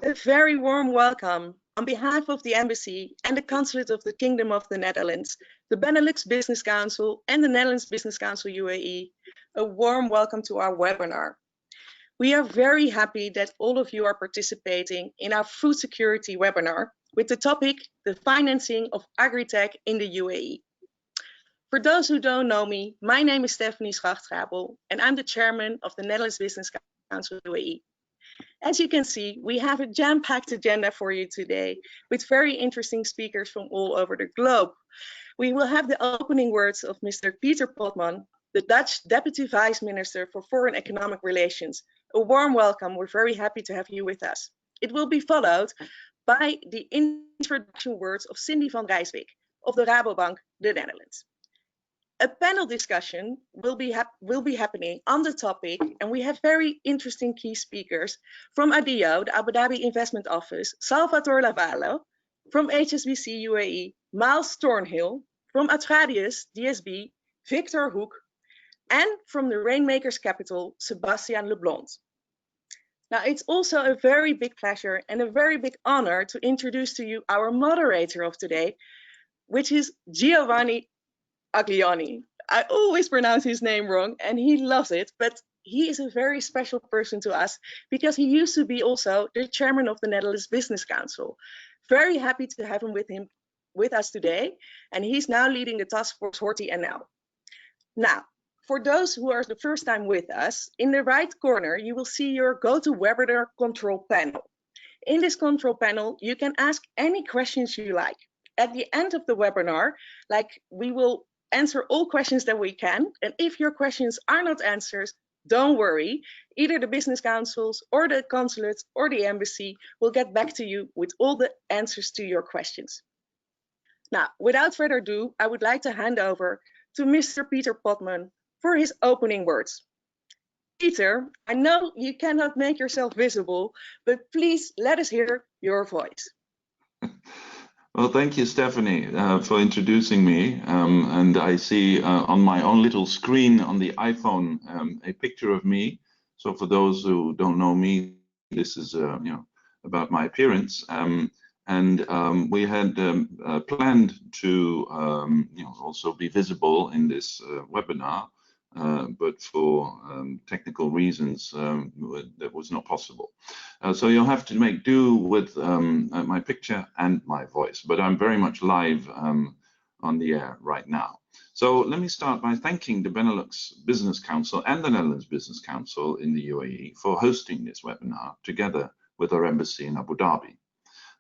A very warm welcome on behalf of the Embassy and the Consulate of the Kingdom of the Netherlands, the Benelux Business Council and the Netherlands Business Council UAE. A warm welcome to our webinar. We are very happy that all of you are participating in our food security webinar with the topic, the financing of agri-tech in the UAE. For those who don't know me, my name is Stephanie Schacht-Rabel and I'm the chairman of the Netherlands Business Council UAE. As you can see, we have a jam-packed agenda for you today with very interesting speakers from all over the globe. We will have the opening words of Mr. Pieter Potman, the Dutch Deputy Vice Minister for Foreign Economic Relations. A warm welcome. We're very happy to have you with us. It will be followed by the introduction words of Cindy van Rijswijk of the Rabobank, the Netherlands. A panel discussion will be happening on the topic, and we have very interesting key speakers from ADIO, the Abu Dhabi Investment Office, Salvatore Lavallo, from HSBC UAE, Miles Thornhill, from Atradius DSB, Victor Hoek, and from the Rainmakers Capital, Sebastian Leblanc. Now, it's also a very big pleasure and a very big honor to introduce to you our moderator of today, which is Giovanni Aglioni. I always pronounce his name wrong and he loves it, but he is a very special person to us because he used to be also the chairman of the Netherlands Business Council. Very happy to have him with us today, and he's now leading the Taskforce HortiNL. Now, for those who are the first time with us, in the right corner you will see your GoToWebinar control panel. In this control panel, you can ask any questions you like. At the end of the webinar, we will answer all questions that we can, and if your questions are not answered, don't worry. Either the business councils or the consulates or the embassy will get back to you with all the answers to your questions. Now, without further ado, I would like to hand over to Mr. Pieter Potman for his opening words. Peter, I know you cannot make yourself visible, but please let us hear your voice. Well, thank you, Stephanie, for introducing me. And I see on my own little screen on the iPhone a picture of me. So for those who don't know me, this is about my appearance. We had planned to also be visible in this webinar, but for technical reasons that was not possible. So you'll have to make do with my picture and my voice, but I'm very much live on the air right now. So let me start by thanking the Benelux Business Council and the Netherlands Business Council in the UAE for hosting this webinar together with our embassy in Abu Dhabi.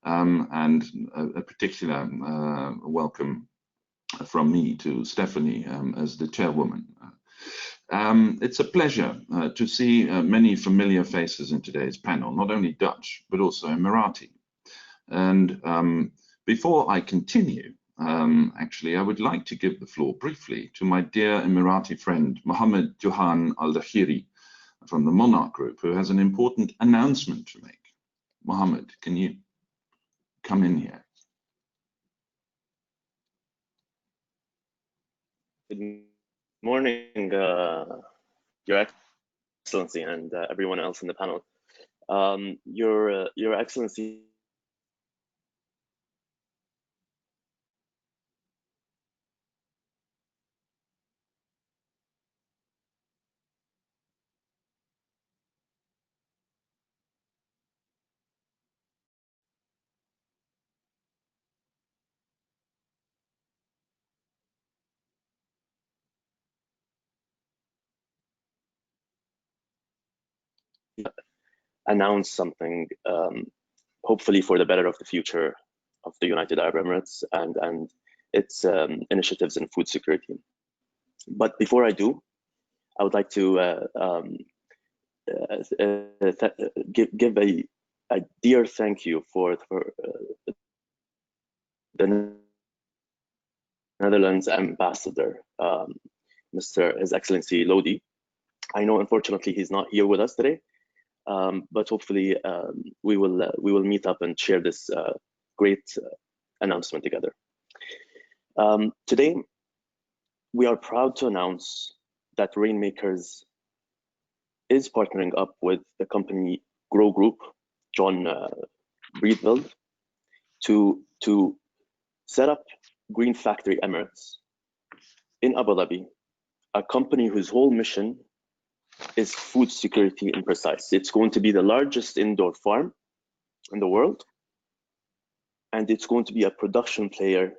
And a particular welcome from me to Stephanie as the chairwoman. It's a pleasure to see many familiar faces in today's panel, not only Dutch, but also Emirati. And before I continue, actually, I would like to give the floor briefly to my dear Emirati friend, Mohammed Johan Al-Dakhiri from the Monarch Group, who has an important announcement to make. Mohammed, can you come in here? Good morning, Your Excellency, and everyone else in the panel. Your Excellency, announce something, hopefully for the better of the future of the United Arab Emirates and its initiatives in food security. But before I do, I would like to give a dear thank you for the Netherlands ambassador, His Excellency Lodi. I know, unfortunately, he's not here with us today. But hopefully we will meet up and share this great announcement together. Today, we are proud to announce that Rainmakers is partnering up with the company Grow Group John Breedveld to set up Green Factory Emirates in Abu Dhabi, a company whose whole mission is food security and precise. It's going to be the largest indoor farm in the world, and it's going to be a production player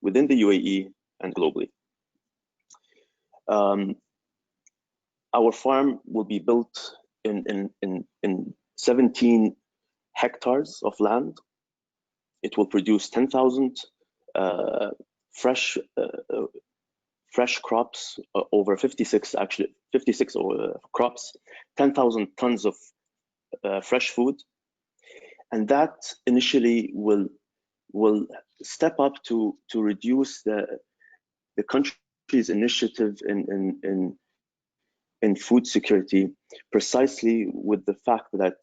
within the UAE and globally. Our farm will be built in 17 hectares of land. It will produce 10,000 fresh crops, over 56 crops, 10,000 tons of fresh food, and that initially will step up to reduce the country's initiative in food security, precisely with the fact that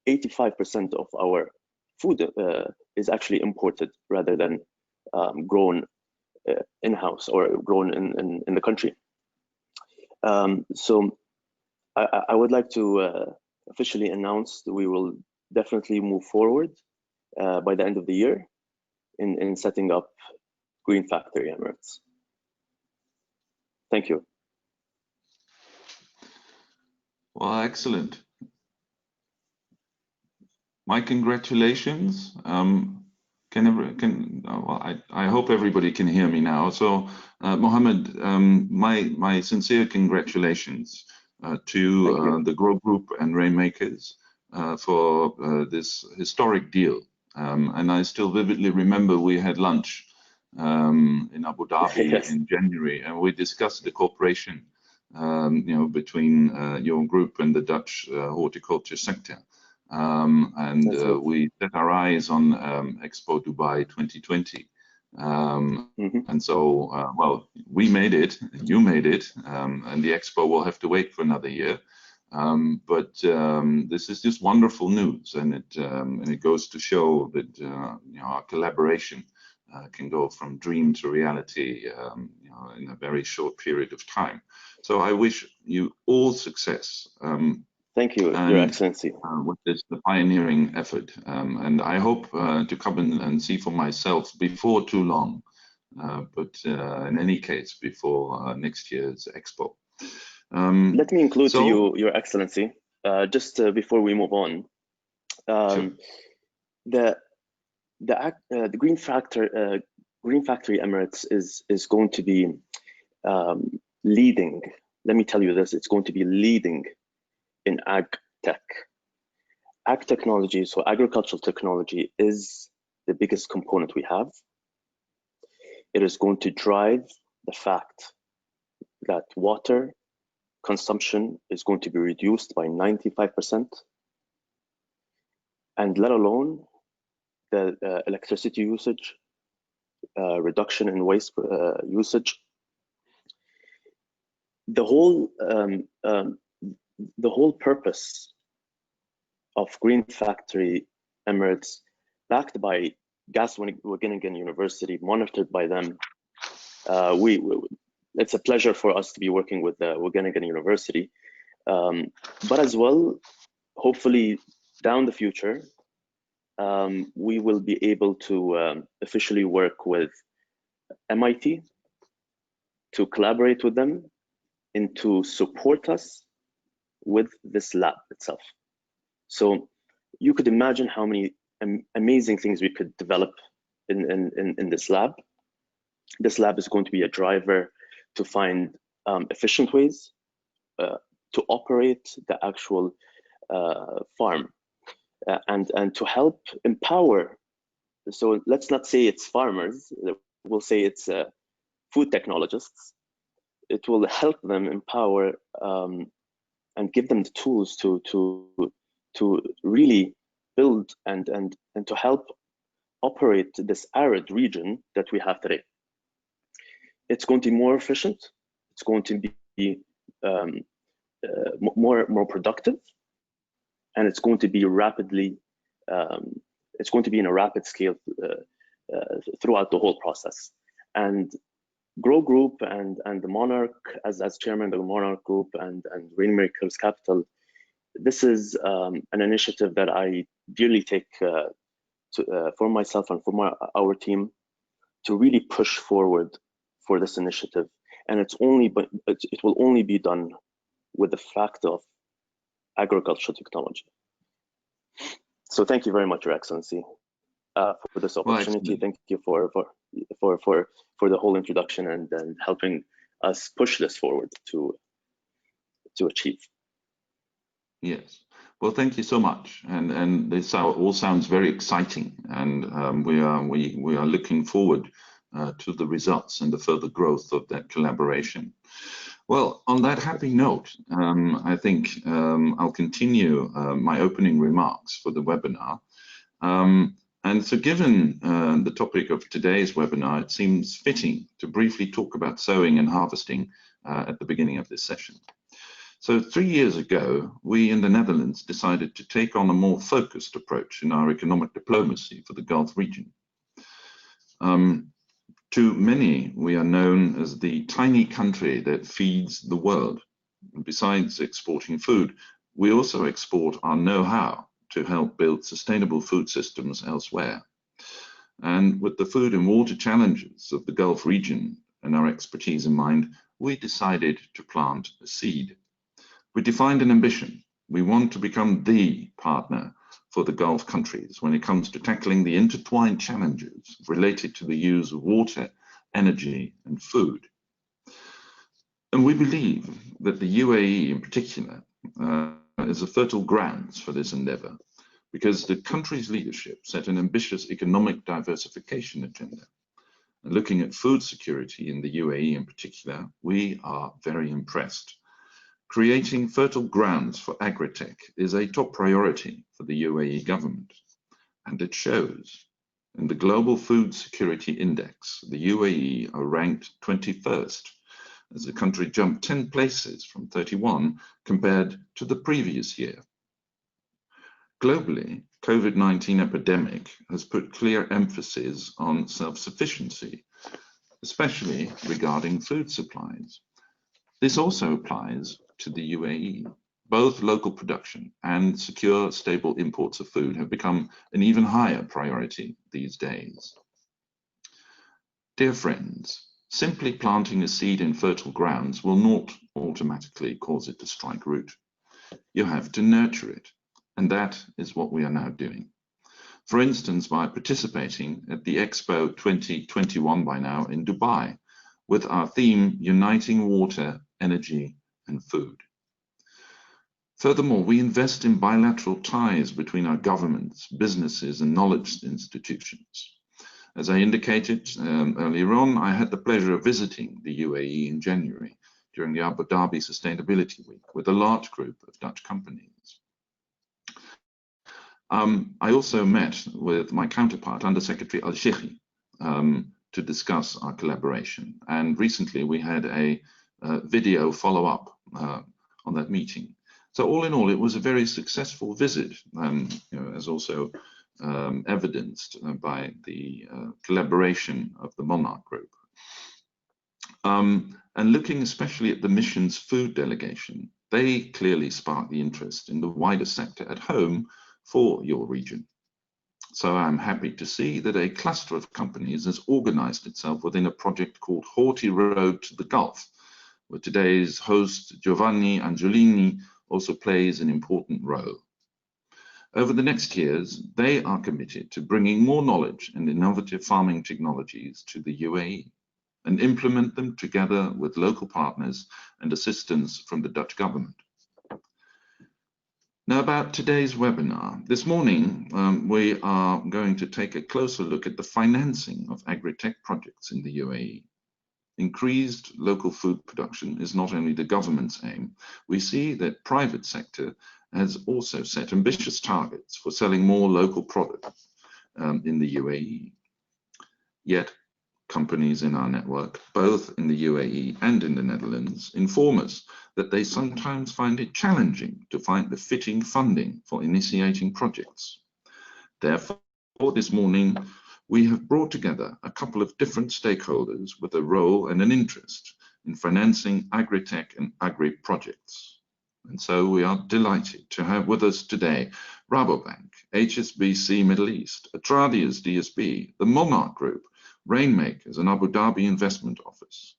85% of our food is actually imported rather than grown in-house or grown in the country. So I would like to officially announce that we will definitely move forward by the end of the year in setting up Green Factory Emirates. Thank you. Well, excellent. My congratulations. I hope everybody can hear me now. So, Mohammed, my sincere congratulations to the Grow Group and Rainmakers for this historic deal. And I still vividly remember we had lunch in Abu Dhabi Yes. in January, and we discussed the cooperation, between your group and the Dutch horticulture sector. We set our eyes on Expo Dubai 2020. And so, well, we made it, you made it, and the Expo will have to wait for another year. But this is just wonderful news, and it goes to show that our collaboration can go from dream to reality, in a very short period of time. So I wish you all success. Thank you, Your Excellency. With this the pioneering effort, and I hope to come and see for myself before too long. But in any case, before next year's Expo. Let me include to you, Your Excellency, just before we move on. Sure. The Green Factory Emirates is going to be leading. Let me tell you this: it's going to be leading in ag-tech. Ag technology, so agricultural technology, is the biggest component we have. It is going to drive the fact that water consumption is going to be reduced by 95%, and let alone the electricity usage, reduction in waste usage. The whole purpose of Green Factory Emirates, backed by Wageningen University, monitored by them. It's a pleasure for us to be working with Wageningen University, but as well, hopefully down the future, we will be able to officially work with MIT to collaborate with them and to support us with this lab itself. So you could imagine how many amazing things we could develop in this lab. This lab is going to be a driver to find efficient ways to operate the actual farm and to help empower. So let's not say it's farmers, we'll say it's food technologists. It will help them empower and give them the tools to really build and to help operate this arid region that we have today. It's going to be more efficient. It's going to be more productive, and it's going to be rapidly. It's going to be in a rapid scale throughout the whole process. And Grow Group and the Monarch, as chairman of the Monarch Group and Rainmakers Capital, this is an initiative that I dearly take for myself and for our team to really push forward for this initiative, and it will only be done with the fact of agricultural technology. So thank you very much, Your Excellency, for this opportunity. Thank you for the whole introduction and helping us push this forward to achieve. Yes. Well, thank you so much, and this all sounds very exciting, and we are looking forward to the results and the further growth of that collaboration. Well, on that happy note, I think I'll continue my opening remarks for the webinar. And so given the topic of today's webinar, it seems fitting to briefly talk about sowing and harvesting at the beginning of this session. So 3 years ago, we in the Netherlands decided to take on a more focused approach in our economic diplomacy for the Gulf region. To many, we are known as the tiny country that feeds the world. And besides exporting food, we also export our know-how to help build sustainable food systems elsewhere. And with the food and water challenges of the Gulf region and our expertise in mind, we decided to plant a seed. We defined an ambition. We want to become the partner for the Gulf countries when it comes to tackling the intertwined challenges related to the use of water, energy, and food. And we believe that the UAE in particular is a fertile ground for this endeavor, because the country's leadership set an ambitious economic diversification agenda. And looking at food security in the UAE in particular, we are very impressed. Creating fertile grounds for agri-tech is a top priority for the UAE government, and it shows. In the Global Food Security Index, the UAE are ranked 21st, as the country jumped 10 places from 31 compared to the previous year. Globally, COVID-19 epidemic has put clear emphasis on self-sufficiency, especially regarding food supplies. This also applies to the UAE. Both local production and secure, stable imports of food have become an even higher priority these days. Dear friends, simply planting a seed in fertile grounds will not automatically cause it to strike root. You have to nurture it, and that is what we are now doing. For instance, by participating at the Expo 2021 by now in Dubai, with our theme Uniting Water, Energy and Food. Furthermore, we invest in bilateral ties between our governments, businesses and knowledge institutions. As I indicated earlier on, I had the pleasure of visiting the UAE in January during the Abu Dhabi Sustainability Week with a large group of Dutch companies. I also met with my counterpart, Under Secretary Is Hsbc, to discuss our collaboration. And recently we had a video follow-up on that meeting. So all in all, it was a very successful visit, as also evidenced by the collaboration of the Monarch Group. And looking especially at the mission's food delegation, they clearly sparked the interest in the wider sector at home for your region. So I'm happy to see that a cluster of companies has organized itself within a project called Horti Road to the Gulf, where today's host Giovanni Angiolini also plays an important role. Over the next years, they are committed to bringing more knowledge and innovative farming technologies to the UAE and implement them together with local partners and assistance from the Dutch government. Now about today's webinar. This morning, we are going to take a closer look at the financing of agri-tech projects in the UAE. Increased local food production is not only the government's aim. We see that private sector has also set ambitious targets for selling more local products in the UAE. Yet, companies in our network, both in the UAE and in the Netherlands, inform us that they sometimes find it challenging to find the fitting funding for initiating projects. Therefore, this morning, we have brought together a couple of different stakeholders with a role and an interest in financing agri-tech and agri projects. And so we are delighted to have with us today Rabobank, HSBC Middle East, Atradius DSB, the Monarch Group, Rainmakers and Abu Dhabi Investment Office.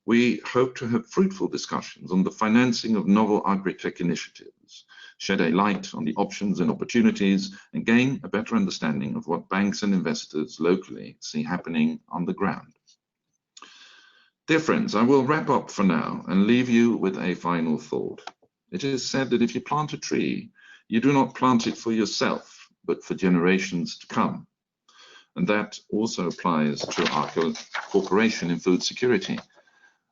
We hope to have fruitful discussions on the financing of novel agri-tech initiatives, shed a light on the options and opportunities, and gain a better understanding of what banks and investors locally see happening on the ground. Dear friends, I will wrap up for now and leave you with a final thought. It is said that if you plant a tree, you do not plant it for yourself, but for generations to come. And that also applies to our cooperation in food security.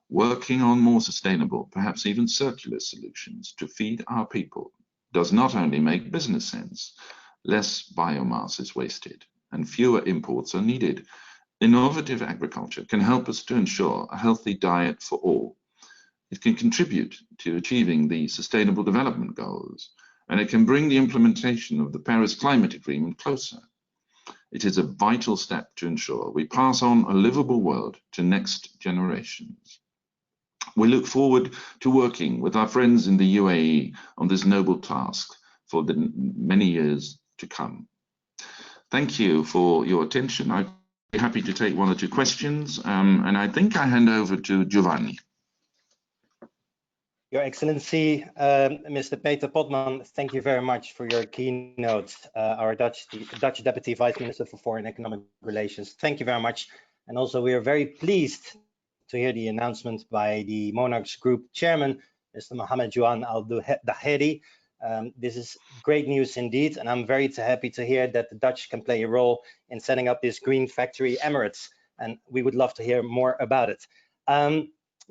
Working on more sustainable, perhaps even circular solutions to feed our people does not only make business sense, less biomass is wasted and fewer imports are needed. Innovative agriculture can help us to ensure a healthy diet for all. It can contribute to achieving the Sustainable Development Goals, and it can bring the implementation of the Paris Climate Agreement closer. It is a vital step to ensure we pass on a livable world to next generations. We look forward to working with our friends in the UAE on this noble task for the many years to come. Thank you for your attention. I'd be happy to take one or two questions, and I think I hand over to Giovanni. Your Excellency, Mr. Peter Potman, thank you very much for your keynote. Our Dutch Deputy Vice Minister for Foreign Economic Relations, thank you very much. And also we are very pleased to hear the announcement by the Monarchs Group Chairman, Mr. Mohammed Juan Al-Daheri. This is great news indeed, and I'm very happy to hear that the Dutch can play a role in setting up this green factory Emirates, and we would love to hear more about it.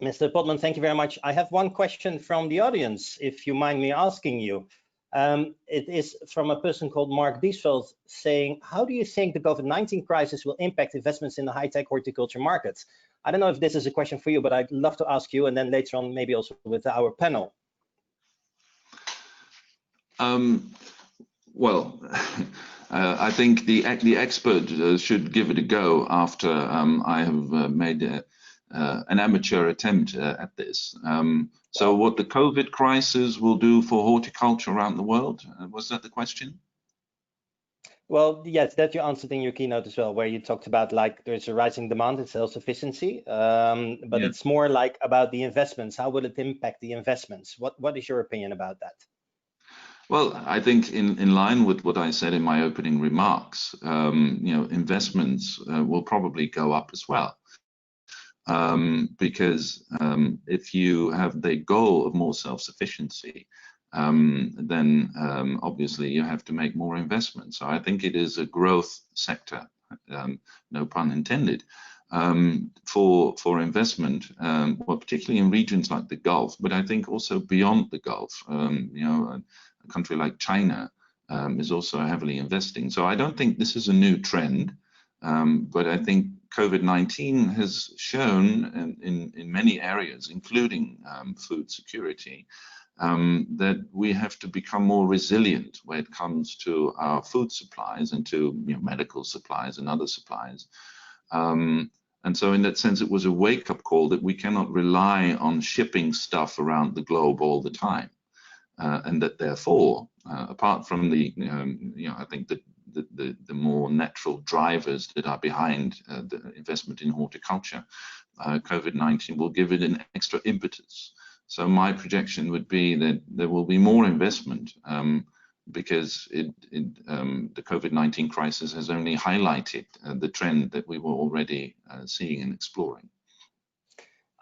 Mr. Potman, thank you very much. I have one question from the audience, if you mind me asking you. It is from a person called Mark Biesveld saying, how do you think the COVID-19 crisis will impact investments in the high-tech horticulture market? I don't know if this is a question for you, but I'd love to ask you, and then later on, maybe also with our panel. Well, I think the expert should give it a go after I have made an amateur attempt at this. So what the COVID crisis will do for horticulture around the world, was that the question? Well, yes, that you answered in your keynote as well, where you talked about like there's a rising demand in self-sufficiency, but it's more like about the investments. How will it impact the investments? What is your opinion about that? Well, I think in line with what I said in my opening remarks, investments will probably go up as well. Because if you have the goal of more self-sufficiency, then obviously you have to make more investments. So I think it is a growth sector, no pun intended, for investment, well, particularly in regions like the Gulf, but I think also beyond the Gulf. A country like China is also heavily investing. So I don't think this is a new trend, but I think COVID-19 has shown in many areas, including food security, that we have to become more resilient when it comes to our food supplies and to medical supplies and other supplies. And so in that sense, it was a wake-up call that we cannot rely on shipping stuff around the globe all the time. And that therefore, apart from the, I think that the more natural drivers that are behind the investment in horticulture, COVID-19 will give it an extra impetus. So my projection would be that there will be more investment because the COVID-19 crisis has only highlighted the trend that we were already seeing and exploring.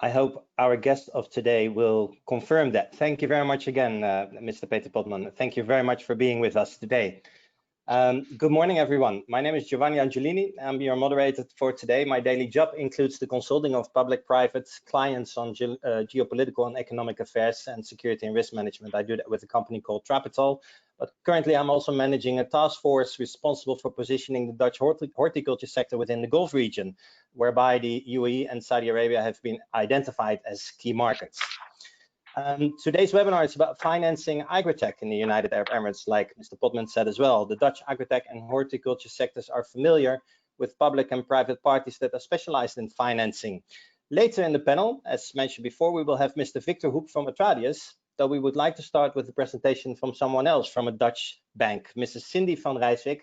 I hope our guest of today will confirm that. Thank you very much again, Mr. Peter Potman. Thank you very much for being with us today. Good morning, everyone. My name is Giovanni Angelini. I'm your moderator for today. My daily job includes the consulting of public-private clients on geopolitical and economic affairs and security and risk management. I do that with a company called Trapital. But currently, I'm also managing a task force responsible for positioning the Dutch horticulture sector within the Gulf region, whereby the UAE and Saudi Arabia have been identified as key markets. Today's webinar is about financing agritech in the United Arab Emirates, like Mr. Potman said as well. The Dutch agritech and horticulture sectors are familiar with public and private parties that are specialized in financing. Later in the panel, as mentioned before, we will have Mr. Victor Hoep from Atradius, though we would like to start with a presentation from someone else from a Dutch bank, Mrs. Cindy van Rijswijk.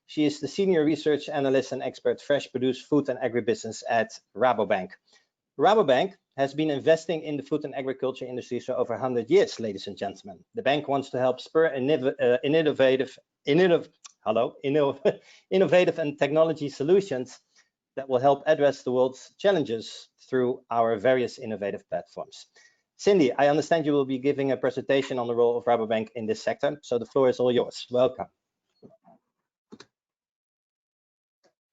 She is the Senior Research Analyst and Expert Fresh Produce Food and Agribusiness at Rabobank. Rabobank has been investing in the food and agriculture industry for over 100 years, ladies and gentlemen. The bank wants to help spur innovative and technology solutions that will help address the world's challenges through our various innovative platforms. Cindy, I understand you will be giving a presentation on the role of Rabobank in this sector, so the floor is all yours. Welcome.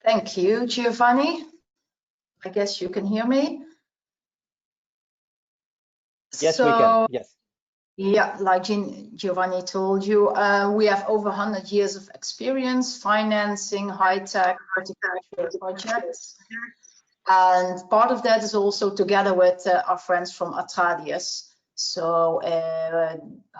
Thank you, Giovanni. I guess you can hear me. Yes, we can. Yes. Yeah, like Giovanni told you, we have over 100 years of experience financing high-tech horticulture projects. And part of that is also together with our friends from Atradius, so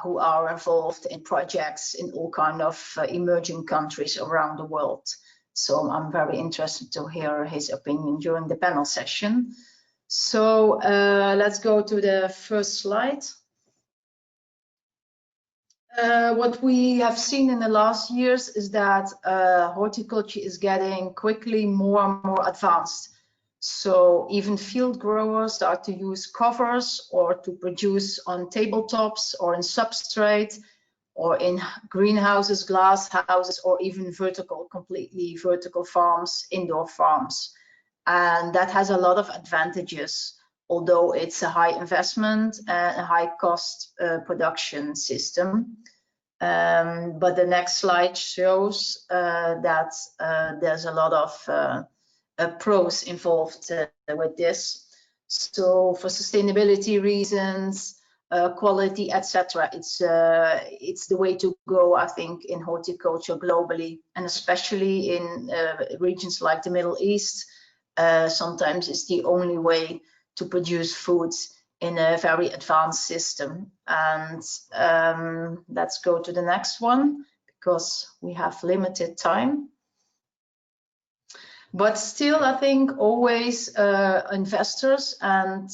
who are involved in projects in all kind of emerging countries around the world. So I'm very interested to hear his opinion during the panel session. So let's go to the first slide. What we have seen in the last years is that horticulture is getting quickly more and more advanced. So even field growers start to use covers or to produce on tabletops or in substrate or in greenhouses, glass houses, or even completely vertical farms, indoor farms. And that has a lot of advantages, although it's a high investment and a high cost production system. But the next slide shows that there's a lot of pros involved with this. So for sustainability reasons, quality, etc., it's the way to go, I think, in horticulture globally, and especially in regions like the Middle East. Sometimes it's the only way to produce foods in a very advanced system. And let's go to the next one, because we have limited time. But still, I think always investors and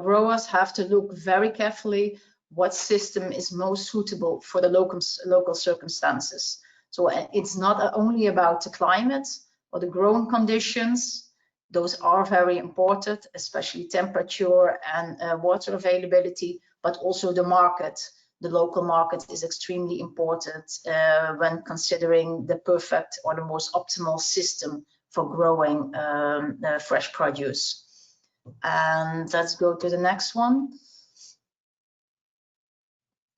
growers have to look very carefully what system is most suitable for the local circumstances. So it's not only about the climate or the growing conditions. Those are very important, especially temperature and water availability, but also the market. The local market is extremely important when considering the perfect or the most optimal system for growing fresh produce. And let's go to the next one.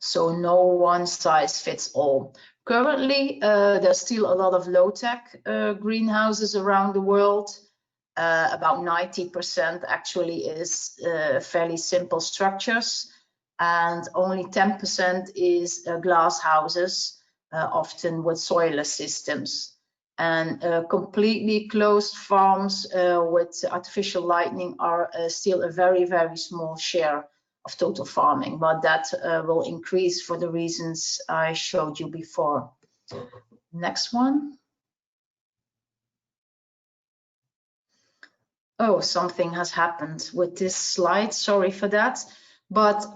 So no one size fits all. Currently, there's still a lot of low-tech greenhouses around the world. About 90% actually is fairly simple structures, and only 10% is glass houses, often with soilless systems. And completely closed farms with artificial lighting are still a very, very small share of total farming, but that will increase for the reasons I showed you before. Next one. Oh, something has happened with this slide. Sorry for that. But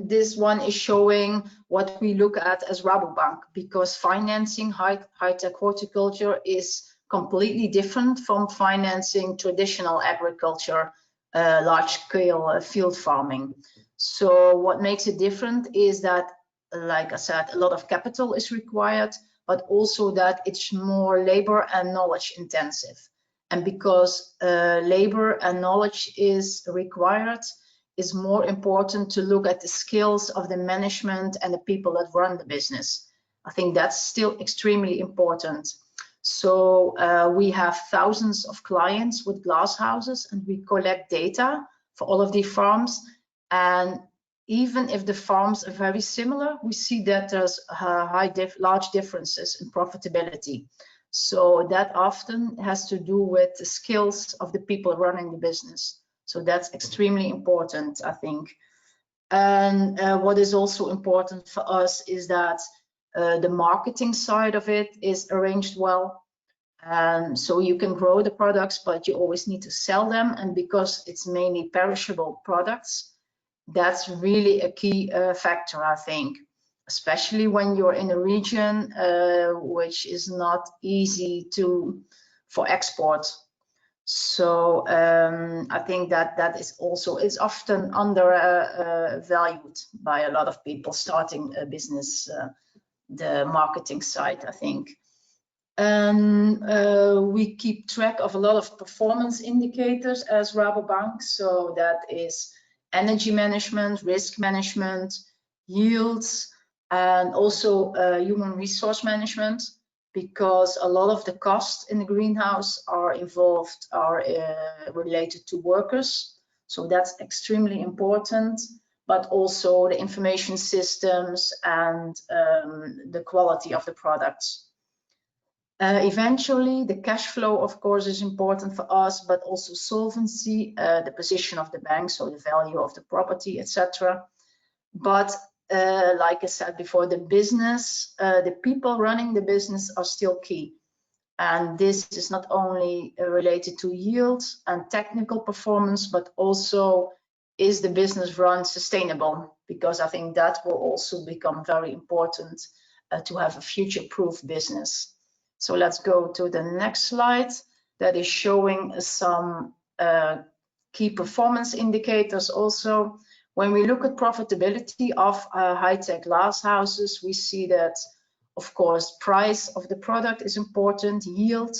this one is showing what we look at as Rabobank, because financing high-tech horticulture is completely different from financing traditional agriculture, large-scale field farming. So what makes it different is that, like I said, a lot of capital is required, but also that it's more labor and knowledge intensive. And because labor and knowledge is required, it's more important to look at the skills of the management and the people that run the business. I think that's still extremely important. So we have thousands of clients with glass houses, and we collect data for all of the farms. And even if the farms are very similar, we see that there's large differences in profitability. So that often has to do with the skills of the people running the business. So that's extremely important, I think. And what is also important for us is that the marketing side of it is arranged well. So you can grow the products, but you always need to sell them. And because it's mainly perishable products, That's really a key factor, I think, especially when you're in a region which is not easy for export. So I think that is also often undervalued by a lot of people starting a business, the marketing side, I think. We keep track of a lot of performance indicators as Rabobank. So that is energy management, risk management, yields, and also human resource management, because a lot of the costs in the greenhouse are related to workers. So that's extremely important, but also the information systems and the quality of the products. Eventually, the cash flow, of course, is important for us, but also solvency, the position of the bank, so the value of the property, etc. But like I said before, the business, the people running the business are still key. And this is not only related to yield and technical performance, but also is the business run sustainable? Because I think that will also become very important to have a future-proof business. So let's go to the next slide that is showing some key performance indicators also. When we look at profitability of high-tech glass houses, we see that, of course, price of the product is important, yield,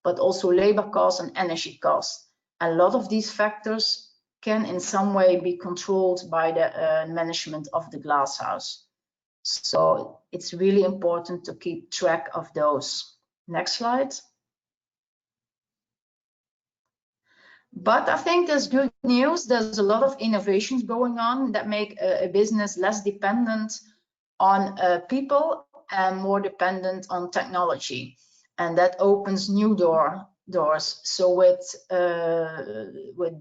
but also labor costs and energy costs. A lot of these factors can in some way be controlled by the management of the glass house. So it's really important to keep track of those. Next slide. But I think there's good news. There's a lot of innovations going on that make a business less dependent on people and more dependent on technology. And that opens new doors. So with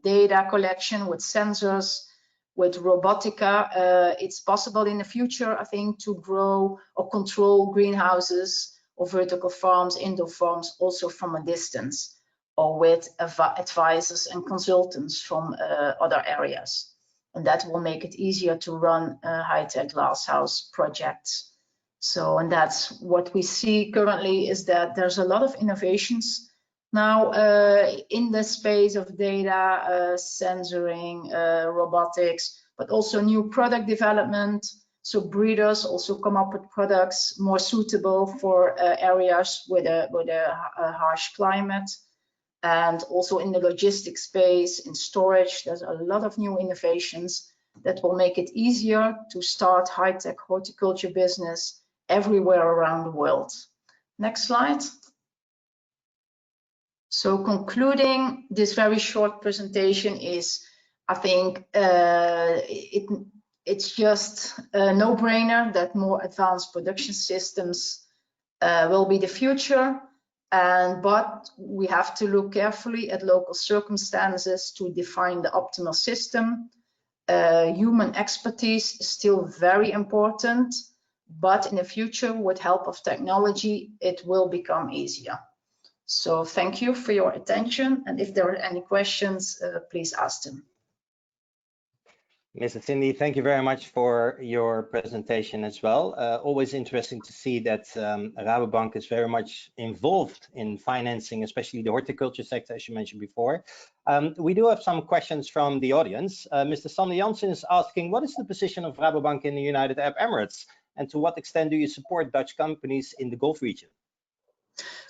data collection, with sensors, with robotica, it's possible in the future, I think, to grow or control greenhouses or vertical farms, indoor farms, also from a distance, or with advisors and consultants from other areas. And that will make it easier to run high-tech glasshouse projects. So, and that's what we see currently, is that there's a lot of innovations now in the space of data, sensoring, robotics, but also new product development. So breeders also come up with products more suitable for areas with a harsh climate. And also in the logistics space, in storage, there's a lot of new innovations that will make it easier to start high-tech horticulture business everywhere around the world. Next slide. So concluding this very short presentation is, I think it's just a no-brainer that more advanced production systems will be the future. But we have to look carefully at local circumstances to define the optimal system. Human expertise is still very important, but in the future, with help of technology, it will become easier. So thank you for your attention. And if there are any questions, please ask them. Mrs. Cindy, thank you very much for your presentation as well. Always interesting to see that Rabobank is very much involved in financing, especially the horticulture sector, as you mentioned before. We do have some questions from the audience. Mr. Sander Jansen is asking, what is the position of Rabobank in the United Arab Emirates? And to what extent do you support Dutch companies in the Gulf region?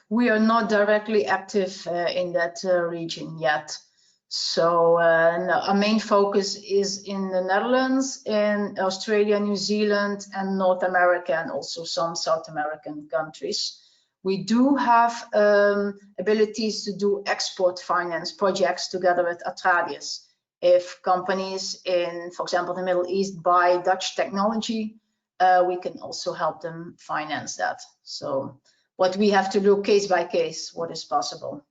We are not directly active in that region yet. So no, our main focus is in the Netherlands, in Australia, New Zealand, and North America, and also some South American countries. We do have abilities to do export finance projects together with Atradius. If companies in, for example, the Middle East buy Dutch technology, we can also help them finance that. So what we have to do case by case, what is possible.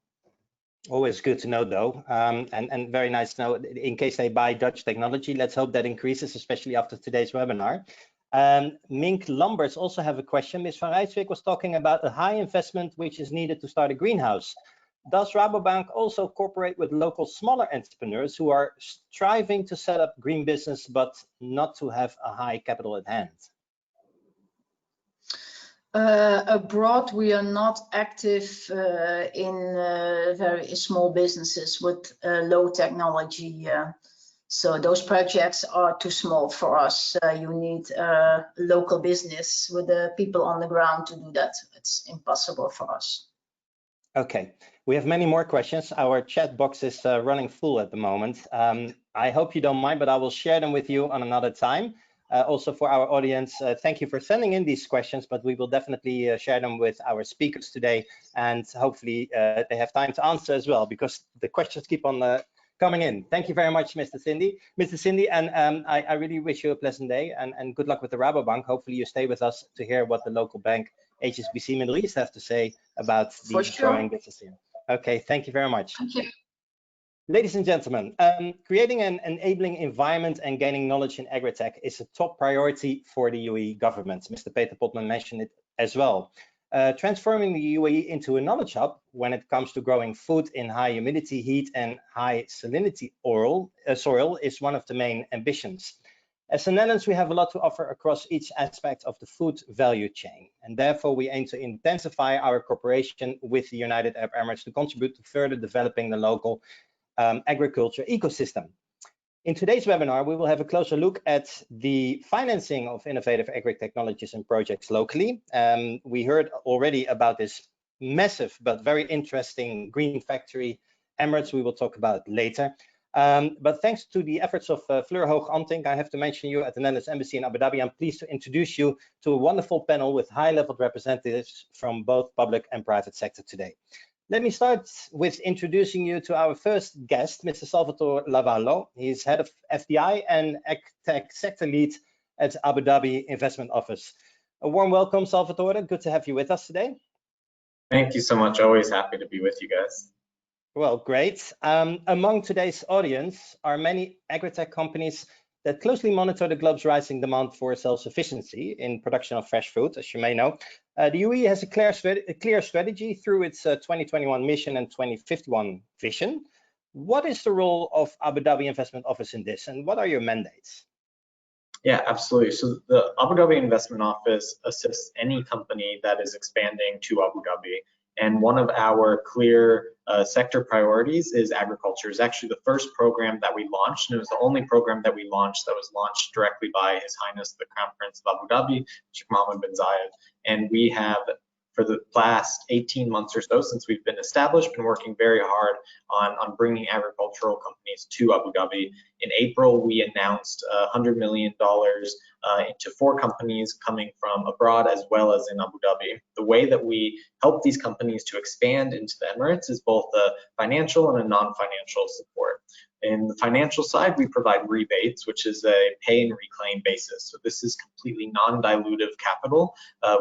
Always good to know, though, and very nice to know in case they buy Dutch technology. Let's hope that increases, especially after today's webinar. Mink Lamberts also have a question. Ms. van Rijswijk was talking about a high investment which is needed to start a greenhouse. Does Rabobank also cooperate with local smaller entrepreneurs who are striving to set up green business but not to have a high capital at hand? Abroad, we are not active in very small businesses with low technology. So those projects are too small for us. You need local business with the people on the ground to do that. It's impossible for us. Okay, we have many more questions. Our chat box is running full at the moment. I hope you don't mind, but I will share them with you on another time. Also for our audience, thank you for sending in these questions, but we will definitely share them with our speakers today, and hopefully they have time to answer as well, because the questions keep on coming in. Thank you very much, Mr. Cindy, and I really wish you a pleasant day and good luck with the Rabobank. Hopefully you stay with us to hear what the local bank HSBC Middle East have to say about the growing business here. Okay, thank you very much. Thank you. Ladies and gentlemen, creating an enabling environment and gaining knowledge in agri-tech is a top priority for the UAE government. Mr. Peter Potman mentioned it as well. Transforming the UAE into a knowledge hub when it comes to growing food in high humidity, heat and high salinity soil is one of the main ambitions. As the Netherlands, we have a lot to offer across each aspect of the food value chain, and therefore we aim to intensify our cooperation with the United Arab Emirates to contribute to further developing the local agriculture ecosystem. In today's webinar, we will have a closer look at the financing of innovative agri-technologies and projects locally. We heard already about this massive but very interesting green factory, Emirates. We will talk about it later. But thanks to the efforts of Fleur Hoog-Antink, I have to mention you at the Netherlands Embassy in Abu Dhabi. I'm pleased to introduce you to a wonderful panel with high-level representatives from both public and private sector today. Let me start with introducing you to our first guest, Mr. Salvatore Lavallo. He's head of FDI and AgTech sector lead at Abu Dhabi Investment Office. A warm welcome, Salvatore. Good to have you with us today. Thank you so much. Always happy to be with you guys. Well, great. Among today's audience are many agri-tech companies that closely monitor the globe's rising demand for self-sufficiency in production of fresh food, as you may know. The UAE has a clear strategy through its 2021 mission and 2051 vision. What is the role of Abu Dhabi Investment Office in this, and what are your mandates? Yeah, absolutely. So the Abu Dhabi Investment Office assists any company that is expanding to Abu Dhabi. And one of our clear sector priorities is agriculture. It's actually the first program that we launched, and it was the only program that we launched that was launched directly by His Highness the Crown Prince of Abu Dhabi, Sheikh Mohammed bin Zayed. And we have, for the last 18 months or so since we've been established, been working very hard on bringing agricultural companies to Abu Dhabi. In April, we announced $100 million into 4 companies coming from abroad as well as in Abu Dhabi. The way that we help these companies to expand into the Emirates is both a financial and a non-financial support. In the financial side, we provide rebates, which is a pay and reclaim basis. So this is completely non-dilutive capital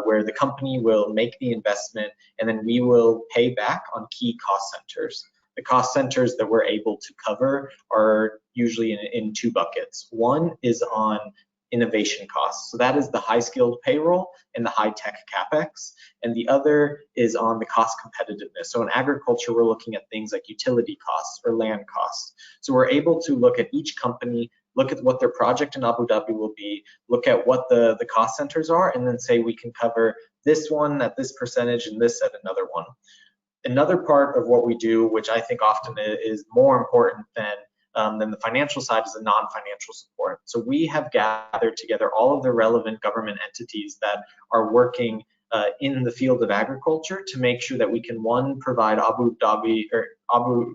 where the company will make the investment and then we will pay back on key cost centers. The cost centers that we're able to cover are usually in 2 buckets. One is on innovation costs. So that is the high skilled payroll and the high tech capex. And the other is on the cost competitiveness. So in agriculture, we're looking at things like utility costs or land costs. So we're able to look at each company, look at what their project in Abu Dhabi will be, look at what the cost centers are, and then say we can cover this one at this percentage and this at another one. Another part of what we do, which I think often is more important than the financial side, is the non-financial support. So we have gathered together all of the relevant government entities that are working in the field of agriculture to make sure that we can, one, provide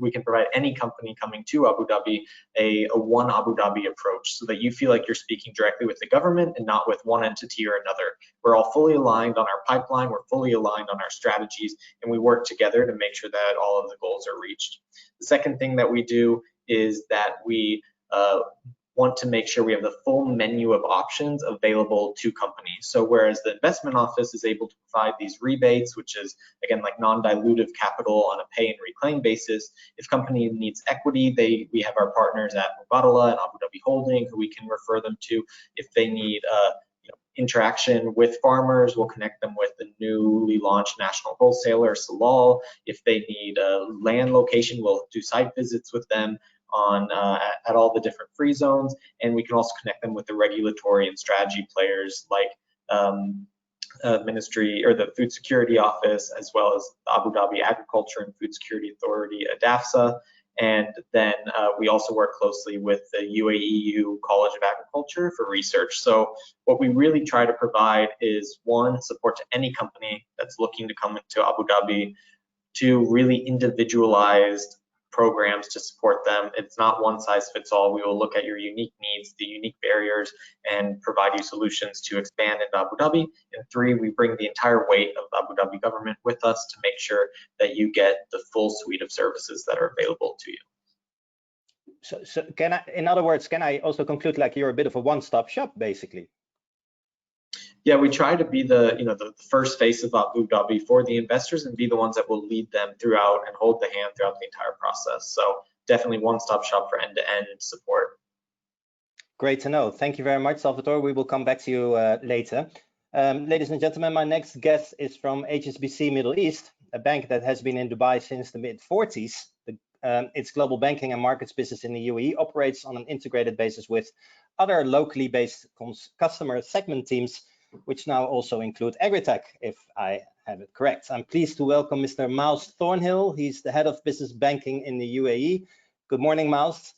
we can provide any company coming to Abu Dhabi a one Abu Dhabi approach, so that you feel like you're speaking directly with the government and not with one entity or another. We're all fully aligned on our pipeline, we're fully aligned on our strategies, and we work together to make sure that all of the goals are reached. The second thing that we do is that we want to make sure we have the full menu of options available to companies. So whereas the investment office is able to provide these rebates, which is again like non-dilutive capital on a pay and reclaim basis, if company needs equity, we have our partners at Mubadala and Abu Dhabi Holding who we can refer them to. If they need interaction with farmers. We'll connect them with the newly launched national wholesaler, Salal. If they need a land location, we'll do site visits with them on at all the different free zones, and we can also connect them with the regulatory and strategy players like Ministry or the Food Security Office, as well as the Abu Dhabi Agriculture and Food Security Authority, ADAFSA. And then we also work closely with the UAE College of Agriculture for research. So what we really try to provide is, one, support to any company that's looking to come into Abu Dhabi, two, really individualized programs to support them. It's not one size fits all. We will look at your unique needs, the unique barriers, and provide you solutions to expand into Abu Dhabi. And three, we bring the entire weight of the Abu Dhabi government with us to make sure that you get the full suite of services that are available to you. So can I, in other words, can I also conclude like you're a bit of a one-stop shop, basically? Yeah, we try to be the the first face of Abu Dhabi for the investors and be the ones that will lead them throughout and hold the hand throughout the entire process. So definitely one-stop shop for end-to-end support. Great to know. Thank you very much, Salvatore. We will come back to you later. Ladies and gentlemen, my next guest is from HSBC Middle East, a bank that has been in Dubai since the mid-40s. Its global banking and markets business in the UAE operates on an integrated basis with other locally based customer segment teams, which now also include Agritech, if I have it correct. I'm pleased to welcome Mr. Miles Thornhill. He's the head of business banking in the UAE. Good morning, Miles.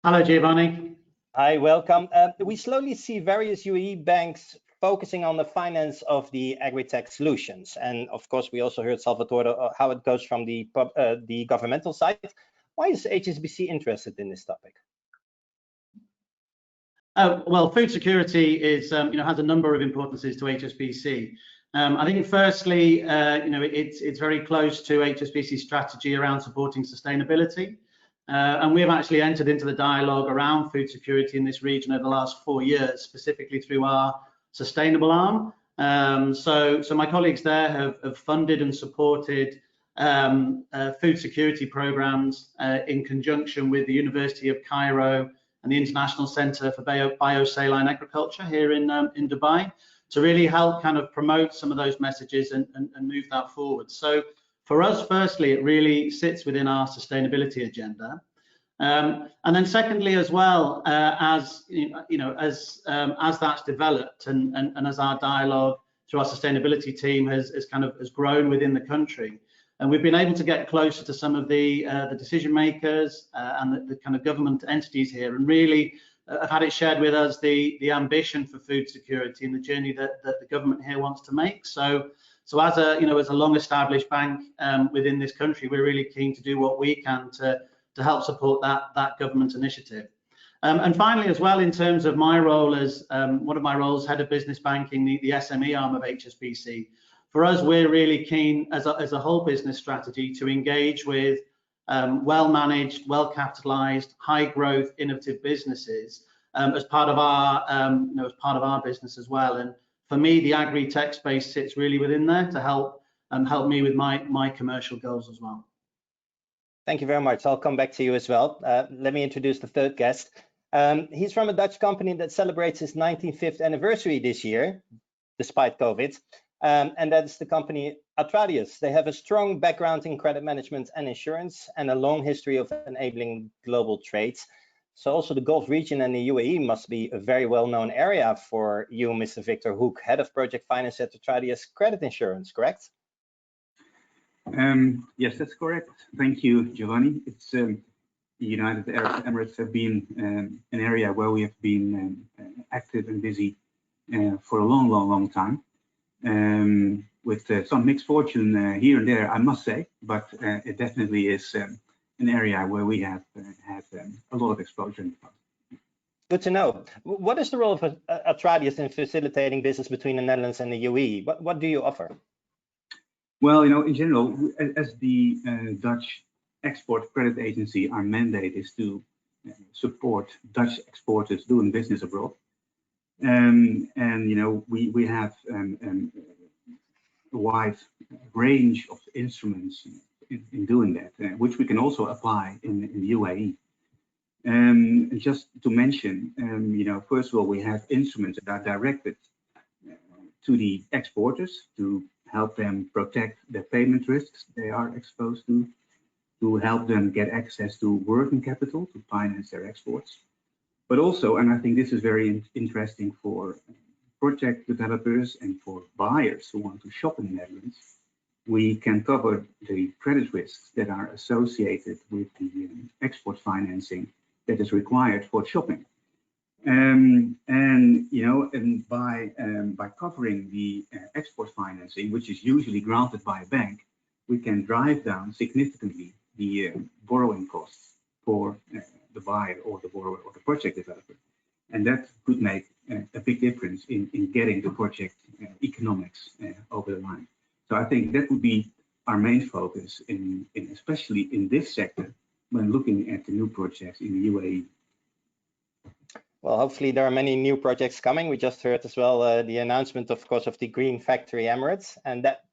Hello, Giovanni. Hi, welcome. We slowly see various UAE banks focusing on the finance of the agri-tech solutions. And of course, we also heard, Salvatore, how it goes from the governmental side. Why is HSBC interested in this topic? Well, food security is, has a number of importances to HSBC. I think firstly, it's very close to HSBC's strategy around supporting sustainability. And we have actually entered into the dialogue around food security in this region over the last 4 years, specifically through our sustainable arm. So my colleagues there have funded and supported food security programs in conjunction with the University of Cairo and the International Center for Biosaline Agriculture here in Dubai, to really help kind of promote some of those messages and move that forward. So for us, firstly, it really sits within our sustainability agenda. And then secondly, as well, as that's developed and as our dialogue through our sustainability team has grown within the country, and we've been able to get closer to some of the decision makers and the kind of government entities here, and really have had it shared with us the ambition for food security and the journey that the government here wants to make. So as a long-established bank within this country, we're really keen to do what we can to help support that government initiative. And finally, as well, in terms of my role as one of my roles, head of business banking, the SME arm of HSBC. For us, we're really keen as a whole business strategy to engage with well-managed, well-capitalized, high-growth, innovative businesses as part of our business as well. And for me, the agri-tech space sits really within there to help me with my commercial goals as well. Thank you very much. I'll come back to you as well. Let me introduce the third guest. He's from a Dutch company that celebrates its 95th anniversary this year, despite COVID. And that's the company Atradius. They have a strong background in credit management and insurance and a long history of enabling global trades. So also the Gulf region and the UAE must be a very well-known area for you, Mr. Victor Hoek, head of project finance at Atradius Credit Insurance, correct? Yes, that's correct. Thank you, Giovanni. It's the United Arab Emirates have been an area where we have been active and busy for a long time. With some mixed fortune here and there, I must say, but it definitely is an area where we have had a lot of exposure in the past. Good to know. What is the role of Atradius in facilitating business between the Netherlands and the UAE? What do you offer? Well, in general, as the Dutch Export Credit Agency, our mandate is to support Dutch exporters doing business abroad. And we have a wide range of instruments in doing that, which we can also apply in the UAE. Just to mention, first of all, we have instruments that are directed to the exporters to help them protect the payment risks they are exposed to help them get access to working capital to finance their exports. But also, and I think this is very interesting for project developers and for buyers who want to shop in the Netherlands, we can cover the credit risks that are associated with the export financing that is required for shopping. And by covering the export financing, which is usually granted by a bank, we can drive down significantly the borrowing costs for the buyer or the borrower or the project developer. And that could make a big difference in getting the project economics over the line. So I think that would be our main focus, especially in this sector, when looking at the new projects in the UAE. Well, hopefully there are many new projects coming. We just heard as well the announcement, of course, of the Green Factory Emirates. And that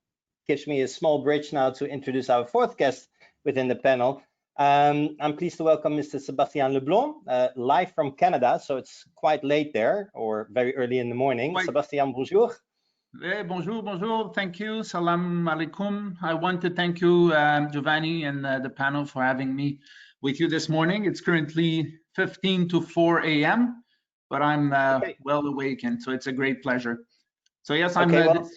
gives me a small bridge now to introduce our fourth guest within the panel. I'm pleased to welcome Mr. Sebastian Leblanc, live from Canada. So it's quite late there, or very early in the morning. Quite. Sebastian, bonjour. Bonjour, bonjour. Thank you. Salam alaikum. I want to thank you, Giovanni, and the panel for having me with you this morning. It's currently 15 to 4 a.m., but I'm well awakened, so it's a great pleasure. So yes, I'm the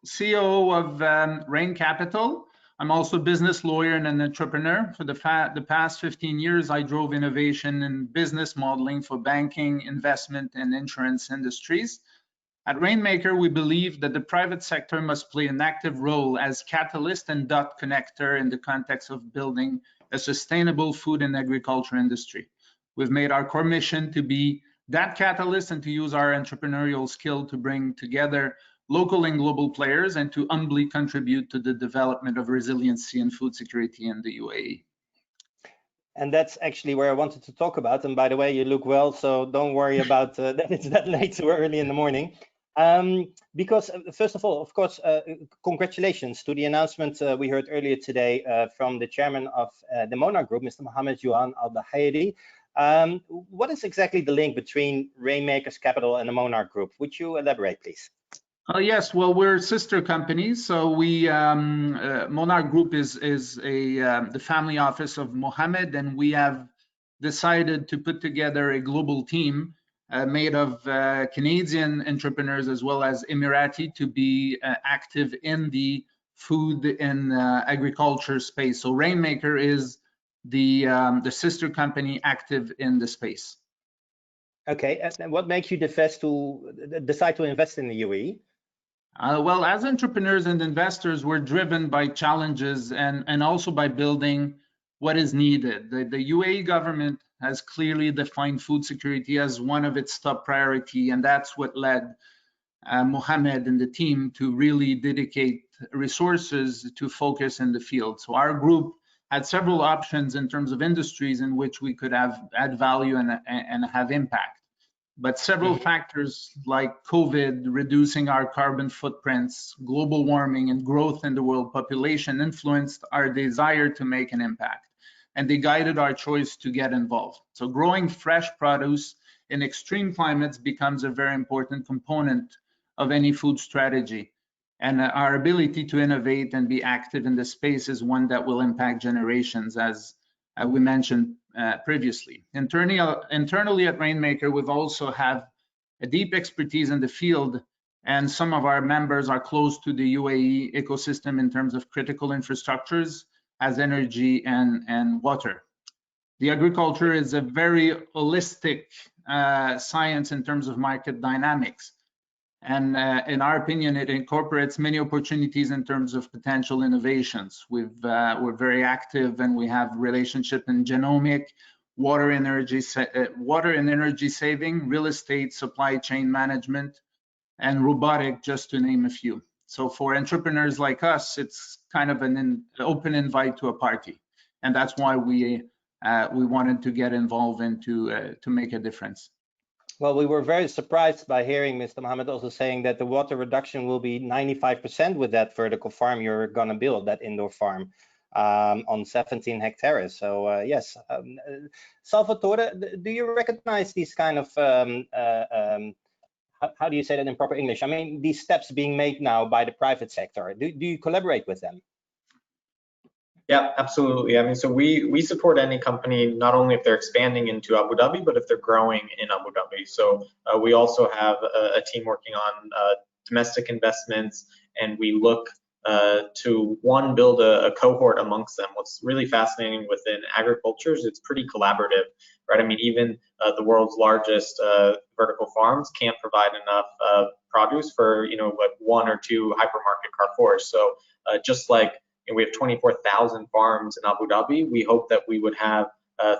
CEO of Rain Capital. I'm also a business lawyer and an entrepreneur. For the past 15 years, I drove innovation in business modeling for banking, investment, and insurance industries. At Rainmaker, we believe that the private sector must play an active role as catalyst and dot connector in the context of building a sustainable food and agriculture industry. We've made our core mission to be that catalyst and to use our entrepreneurial skill to bring together local and global players and to humbly contribute to the development of resiliency and food security in the UAE. And that's actually where I wanted to talk about. And by the way, you look well, so don't worry about that it's that late or early in the morning. Because first of all, of course, congratulations to the announcement we heard earlier today from the chairman of the Monarch Group, Mr. Mohammed Johan Al-Bahaydi. What is exactly the link between Rainmaker's Capital and the Monarch Group? Would you elaborate, please? Yes, well, we're sister companies. So we, Monarch Group is the family office of Mohammed, and we have decided to put together a global team made of Canadian entrepreneurs as well as Emirati to be active in the food and agriculture space. So Rainmaker is the sister company active in the space. Okay, and what makes you decide to invest in the UAE? Well, as entrepreneurs and investors, we're driven by challenges and also by building what is needed. The UAE government has clearly defined food security as one of its top priority, and that's what led Mohammed and the team to really dedicate resources to focus in the field. So our group had several options in terms of industries in which we could add value and have impact. But several factors like COVID, reducing our carbon footprints, global warming, and growth in the world population influenced our desire to make an impact. And they guided our choice to get involved. So growing fresh produce in extreme climates becomes a very important component of any food strategy. And our ability to innovate and be active in the space is one that will impact generations, as we mentioned previously. Internally at Rainmaker, we've also have a deep expertise in the field, and some of our members are close to the UAE ecosystem in terms of critical infrastructures as energy and water. The agriculture is a very holistic science in terms of market dynamics. And in our opinion, it incorporates many opportunities in terms of potential innovations. We're very active, and we have relationship in genomic, water and energy saving, real estate, supply chain management, and robotic, just to name a few. So for entrepreneurs like us, it's kind of an open invite to a party, and that's why we wanted to get involved and to make a difference. Well, we were very surprised by hearing Mr. Mohammed also saying that the water reduction will be 95% with that vertical farm you're going to build, that indoor farm. on 17 hectares. So yes, Salvatore, do you recognize these kind of how do you say that in proper English? I mean, these steps being made now by the private sector. Do you collaborate with them? Yeah, absolutely. I mean, so we support any company, not only if they're expanding into Abu Dhabi, but if they're growing in Abu Dhabi. So we also have a team working on domestic investments, and we look to build a cohort amongst them. What's really fascinating within agriculture is it's pretty collaborative, right? I mean, even the world's largest vertical farms can't provide enough produce for, like 1 or 2 hypermarket Carrefours. So just like we have 24,000 farms in Abu Dhabi, we hope that we would have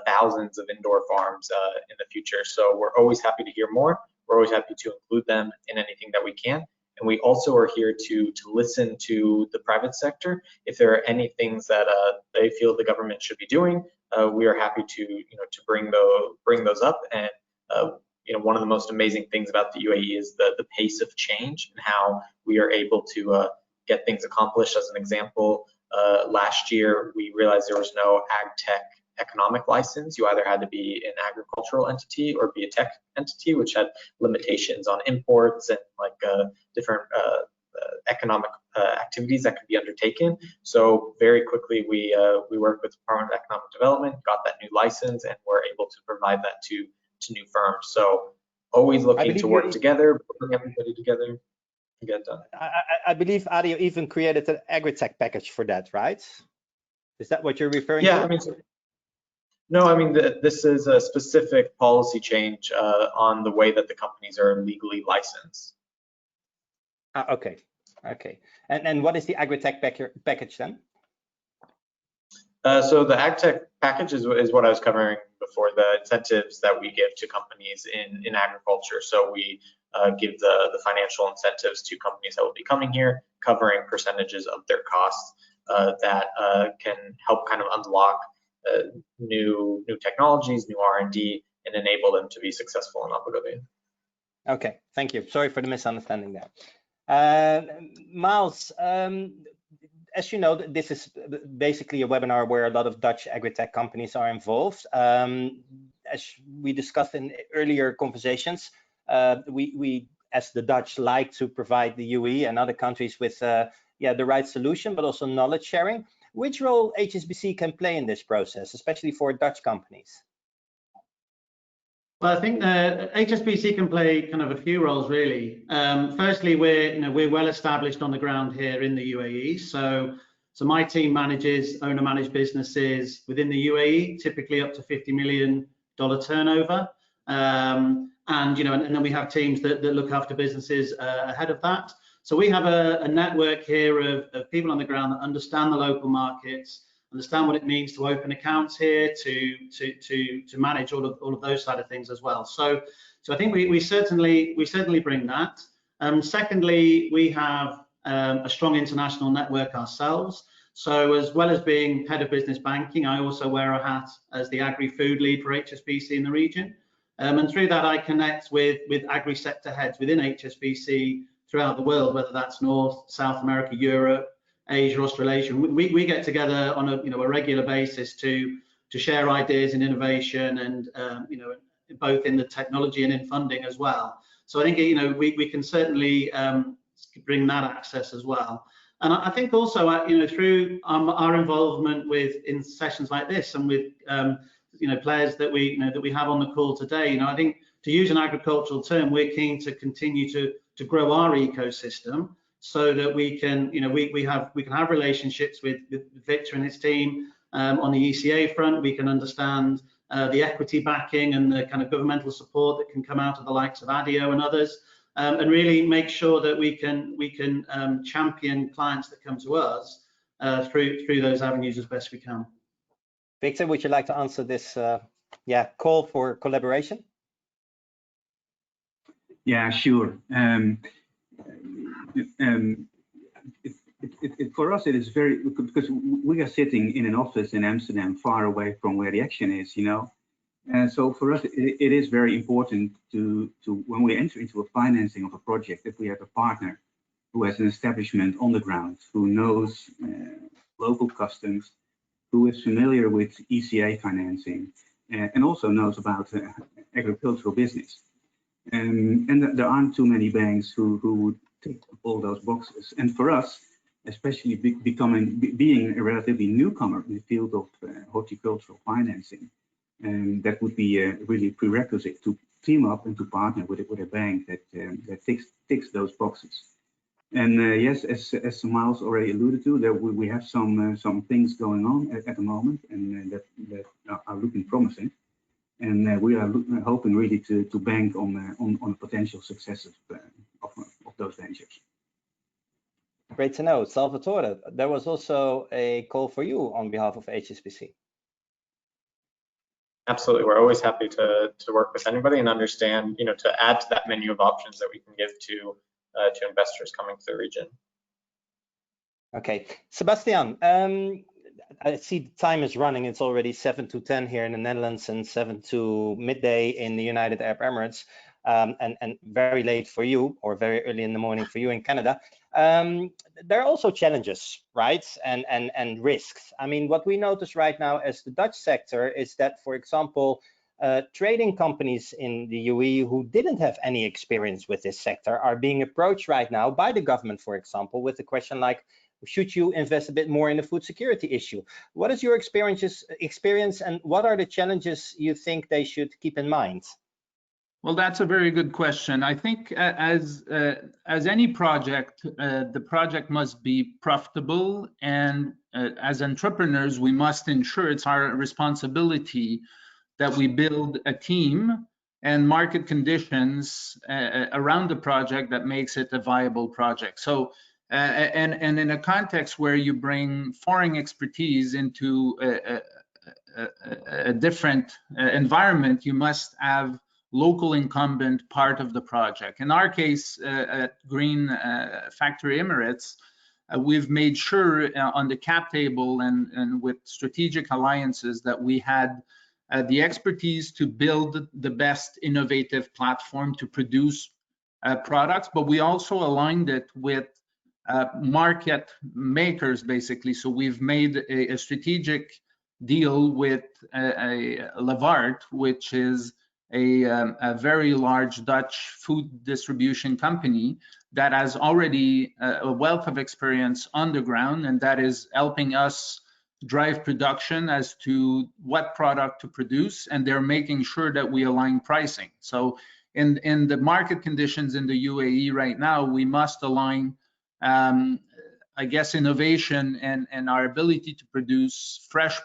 thousands of indoor farms in the future. So we're always happy to hear more. We're always happy to include them in anything that we can. And we also are here to listen to the private sector. If there are any things that they feel the government should be doing, we are happy to bring those up. And one of the most amazing things about the UAE is the pace of change and how we are able to get things accomplished. As an example, last year we realized there was no ag-tech economic license. You either had to be an agricultural entity or be a tech entity, which had limitations on imports and like different economic activities that could be undertaken. So very quickly we worked with the Department of Economic Development, got that new license, and were able to provide that to new firms. So always looking to work together, bring everybody together to get done. I believe Adio even created an agri-tech package for that, right? Is that what you're referring to? Yeah, I mean, no, I mean, this is a specific policy change on the way that the companies are legally licensed. Okay. And what is the agri-tech package then? So the agtech package is what I was covering before, the incentives that we give to companies in agriculture. So we give the financial incentives to companies that will be coming here, covering percentages of their costs that can help kind of unlock new technologies, new R&D, and enable them to be successful in Abu Dhabi. Okay, thank you. Sorry for the misunderstanding there. Miles, as you know, this is basically a webinar where a lot of Dutch agri-tech companies are involved. As we discussed in earlier conversations, we as the Dutch like to provide the UAE and other countries with the right solution, but also knowledge sharing. Which role HSBC can play in this process, especially for Dutch companies? Well, I think HSBC can play kind of a few roles really. Firstly, we're well established on the ground here in the UAE. So my team manages owner-managed businesses within the UAE, typically up to $50 million turnover. And then we have teams that look after businesses ahead of that. So we have a network here of people on the ground that understand the local markets, understand what it means to open accounts here, to manage all of those side of things as well. So I think we certainly bring that. Secondly, we have a strong international network ourselves. So as well as being head of business banking, I also wear a hat as the agri-food lead for HSBC in the region. And through that, I connect with agri-sector heads within HSBC throughout the world, whether that's North, South America, Europe, Asia, Australasia. We get together on a regular basis to share ideas and innovation, and both in the technology and in funding as well. So I think we can certainly bring that access as well. And I think also through our involvement in sessions like this and with players that we have on the call today, I think, to use an agricultural term, we're keen to continue to grow our ecosystem so that we can have relationships with Victor and his team on the ECA front. We can understand the equity backing and the kind of governmental support that can come out of the likes of ADIO and others, and really make sure that we can champion clients that come to us through those avenues as best we can. Victor, would you like to answer this call for collaboration? Yeah, sure. For us, it is very, because we are sitting in an office in Amsterdam, far away from where the action is, and so for us, it is very important to when we enter into a financing of a project, that we have a partner who has an establishment on the ground, who knows local customs, who is familiar with ECA financing and also knows about agricultural business. And there aren't too many banks who would tick all those boxes. And for us, especially being a relatively newcomer in the field of horticultural financing, that would be a really prerequisite to team up and to partner with a bank that ticks those boxes. And yes, as Miles already alluded to, that we have some things going on at the moment, and that are looking promising. And we are hoping really to bank on potential successes of those ventures. Great to know. Salvatore, there was also a call for you on behalf of HSBC. Absolutely, we're always happy to work with anybody and understand, to add to that menu of options that we can give to investors coming to the region. Okay, Sebastian, I see the time is running. It's already 7 to 10 here in the Netherlands and 7 to midday in the United Arab Emirates, and very late for you, or very early in the morning for you in Canada. There are also challenges, right, and risks. I mean, what we notice right now as the Dutch sector is that, for example, trading companies in the UAE who didn't have any experience with this sector are being approached right now by the government, for example, with the question like, should you invest a bit more in the food security issue? What is your experience and what are the challenges you think they should keep in mind? Well, that's a very good question. I think as any project, the project must be profitable, and as entrepreneurs, we must ensure it's our responsibility that we build a team and market conditions around the project that makes it a viable project. So, and in a context where you bring foreign expertise into a different environment, you must have local incumbent part of the project. In our case, at Green Factory Emirates, we've made sure on the cap table and with strategic alliances that we had the expertise to build the best innovative platform to produce products, but we also aligned it with market makers, basically. So we've made a strategic deal with Lavart, which is a very large Dutch food distribution company that has already a wealth of experience on the ground, and that is helping us drive production as to what product to produce, and they're making sure that we align pricing. So in the market conditions in the UAE right now, we must align, I guess, innovation and our ability to produce fresh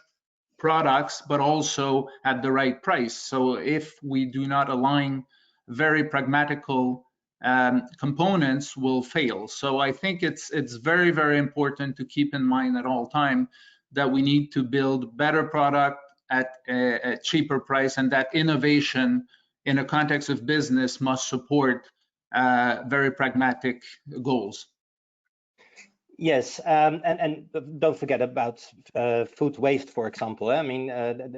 products, but also at the right price. So if we do not align very pragmatical components, will fail. So I think it's very, very important to keep in mind at all time that we need to build better product at a cheaper price, and that innovation in a context of business must support very pragmatic goals. Yes, and don't forget about food waste, for example. I mean,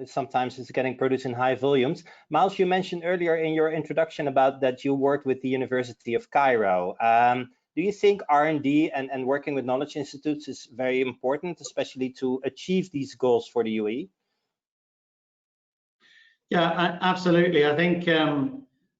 sometimes it's getting produced in high volumes. Miles, you mentioned earlier in your introduction about that you worked with the University of Cairo. Do you think R&D and working with knowledge institutes is very important, especially to achieve these goals for the UAE? Yeah, absolutely. I think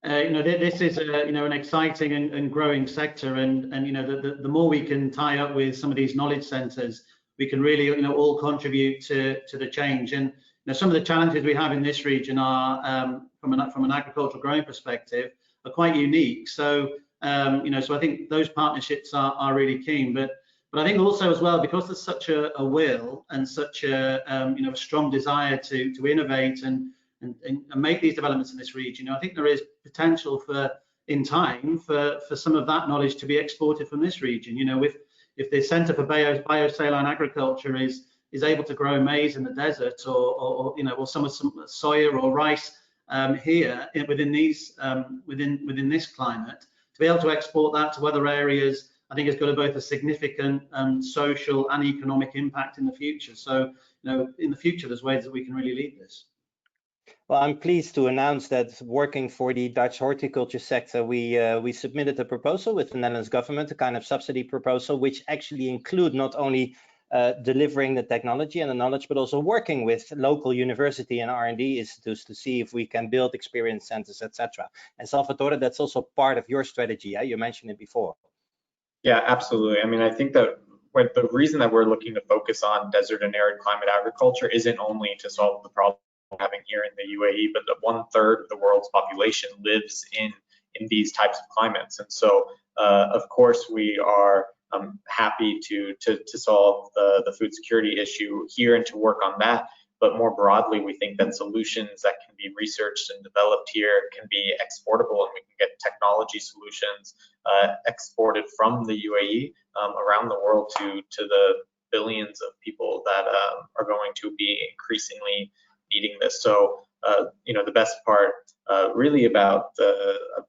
this is an exciting and growing sector, and the more we can tie up with some of these knowledge centers, we can really all contribute to the change. And some of the challenges we have in this region are from an agricultural growing perspective are quite unique. So so I think those partnerships are really keen. But I think also as well, because there's such a will and such a strong desire to innovate and make these developments in this region, I think there is potential in time for some of that knowledge to be exported from this region. If the Centre for Biosaline Agriculture is able to grow maize in the desert, or some soya or rice here within this climate, to be able to export that to other areas, I think it's got both a significant social and economic impact in the future. So in the future, there's ways that we can really lead this. Well, I'm pleased to announce that working for the Dutch horticulture sector, we submitted a proposal with the Netherlands government, a kind of subsidy proposal, which actually include not only delivering the technology and the knowledge, but also working with local university and R&D institutes to see if we can build experience centers, etc. And Salvatore, that's also part of your strategy. You mentioned it before. Yeah, absolutely. I mean, I think that the reason that we're looking to focus on desert and arid climate agriculture isn't only to solve the problem we're having here in the UAE, but that 1/3 of the world's population lives in these types of climates. And so, of course, we are happy to solve the food security issue here and to work on that. But more broadly, we think that solutions that can be researched and developed here can be exportable, and we can get technology solutions exported from the UAE around the world to the billions of people that are going to be increasingly needing this. So, you know, the best part really about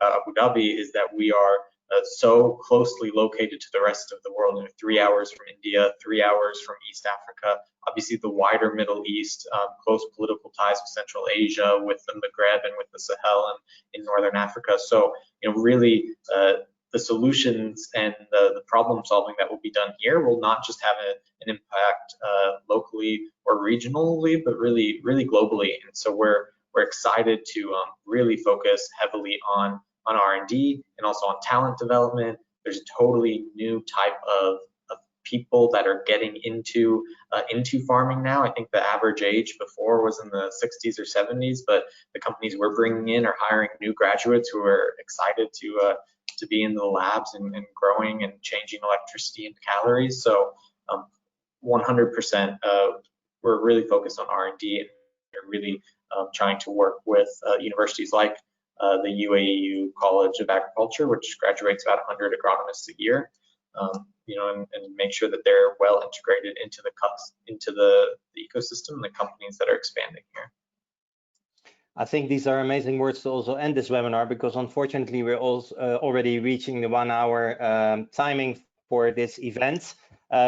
Abu Dhabi is that we are so closely located to the rest of the world. 3 hours from India, 3 hours from East Africa, obviously the wider Middle East, close political ties with Central Asia, with the Maghreb and with the Sahel and in Northern Africa. So, you know, really the solutions and the problem solving that will be done here will not just have an impact locally or regionally, but really globally. And so we're excited to really focus heavily on R&D and also on talent development. There's a totally new type of people that are getting into farming now. I think the average age before was in the 60s or 70s, but the companies we're bringing in are hiring new graduates who are excited to be in the labs and growing and changing electricity into calories. So 100%, we're really focused on R&D, and we're really trying to work with universities like the UAE College of Agriculture, which graduates about 100 agronomists a year, you know, and make sure that they're well integrated into the ecosystem and the companies that are expanding here. I think these are amazing words to also end this webinar, because unfortunately we're also already reaching the 1 hour timing for this event.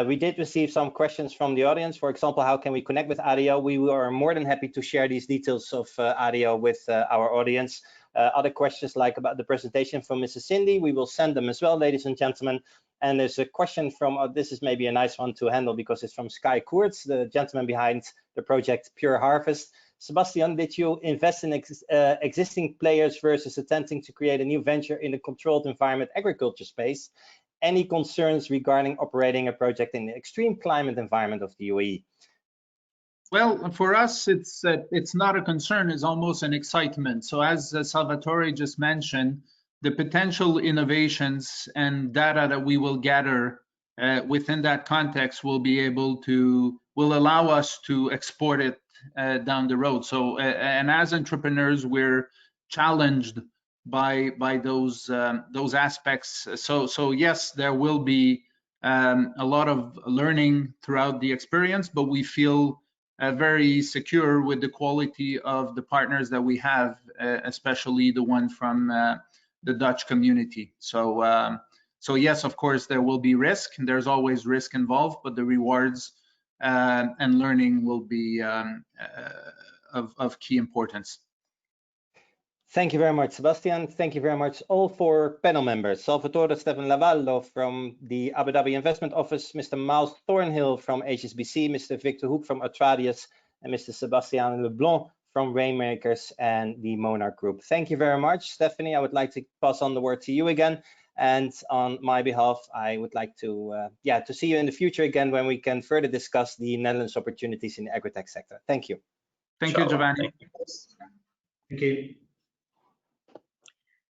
We did receive some questions from the audience. For example, how can we connect with ADIO? We are more than happy to share these details of ADIO with our audience. Other questions like about the presentation from Mrs. Cindy, we will send them as well, ladies and gentlemen. And there's a question from, this is maybe a nice one to handle because it's from Sky Koorts, the gentleman behind the project Pure Harvest. Sebastian, did you invest in existing players versus attempting to create a new venture in the controlled environment agriculture space? Any concerns regarding operating a project in the extreme climate environment of the UAE? Well, for us, it's not a concern, it's almost an excitement. So as Salvatore just mentioned, the potential innovations and data that we will gather within that context will allow us to export it down the road. So, and as entrepreneurs, we're challenged by those aspects. So yes, there will be a lot of learning throughout the experience, but we feel very secure with the quality of the partners that we have, especially the one from the Dutch community. So yes, of course, there will be risk, and there's always risk involved, but the rewards and learning will be of key importance. Thank you very much, Sebastian. Thank you very much all for panel members. Salvatore Stefan Lavallo from the Abu Dhabi Investment Office, Mr. Miles Thornhill from HSBC, Mr. Victor Hoek from Atradius, and Mr. Sebastian Leblanc from Rainmakers and the Monarch Group. Thank you very much. Stephanie, I would like to pass on the word to you again. And on my behalf, I would like to see you in the future again when we can further discuss the Netherlands opportunities in the agri-tech sector. Thank you. Thank you, Giovanni. Thank you.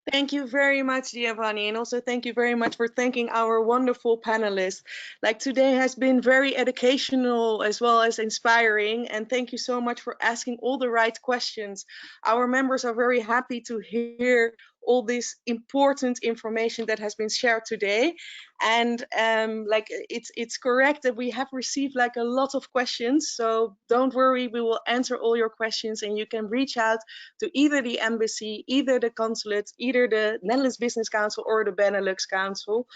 Thank you very much, Giovanni, and also thank you very much for thanking our wonderful panelists. Like, today has been very educational as well as inspiring, and thank you so much for asking all the right questions. Our members are very happy to hear all this important information that has been shared today. And like, it's correct that we have received like a lot of questions, so don't worry, we will answer all your questions, and you can reach out to either the embassy, either the consulate, either the Netherlands Business Council or the Benelux Council.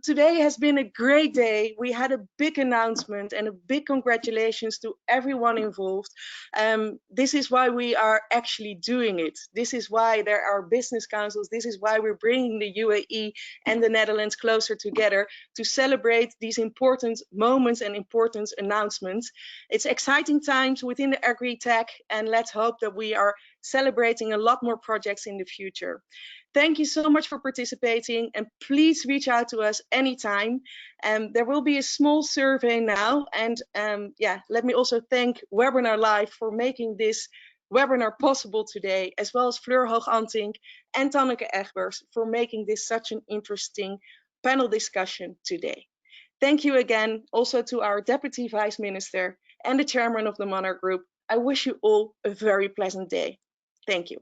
Today has been a great day. We had a big announcement and a big congratulations to everyone involved. This is why we are actually doing it. This is why there are business councils. This is why we're bringing the UAE and the Netherlands closer closer together to celebrate these important moments and important announcements. It's exciting times within the agri-tech, and let's hope that we are celebrating a lot more projects in the future. Thank you so much for participating, and please reach out to us anytime. There will be a small survey now, and yeah, let me also thank Webinar Live for making this webinar possible today, as well as Fleur Hoog-Antink and Tanneke Egbers for making this such an interesting panel discussion today. Thank you again also to our Deputy Vice Minister and the Chairman of the Monarch Group. I wish you all a very pleasant day. Thank you.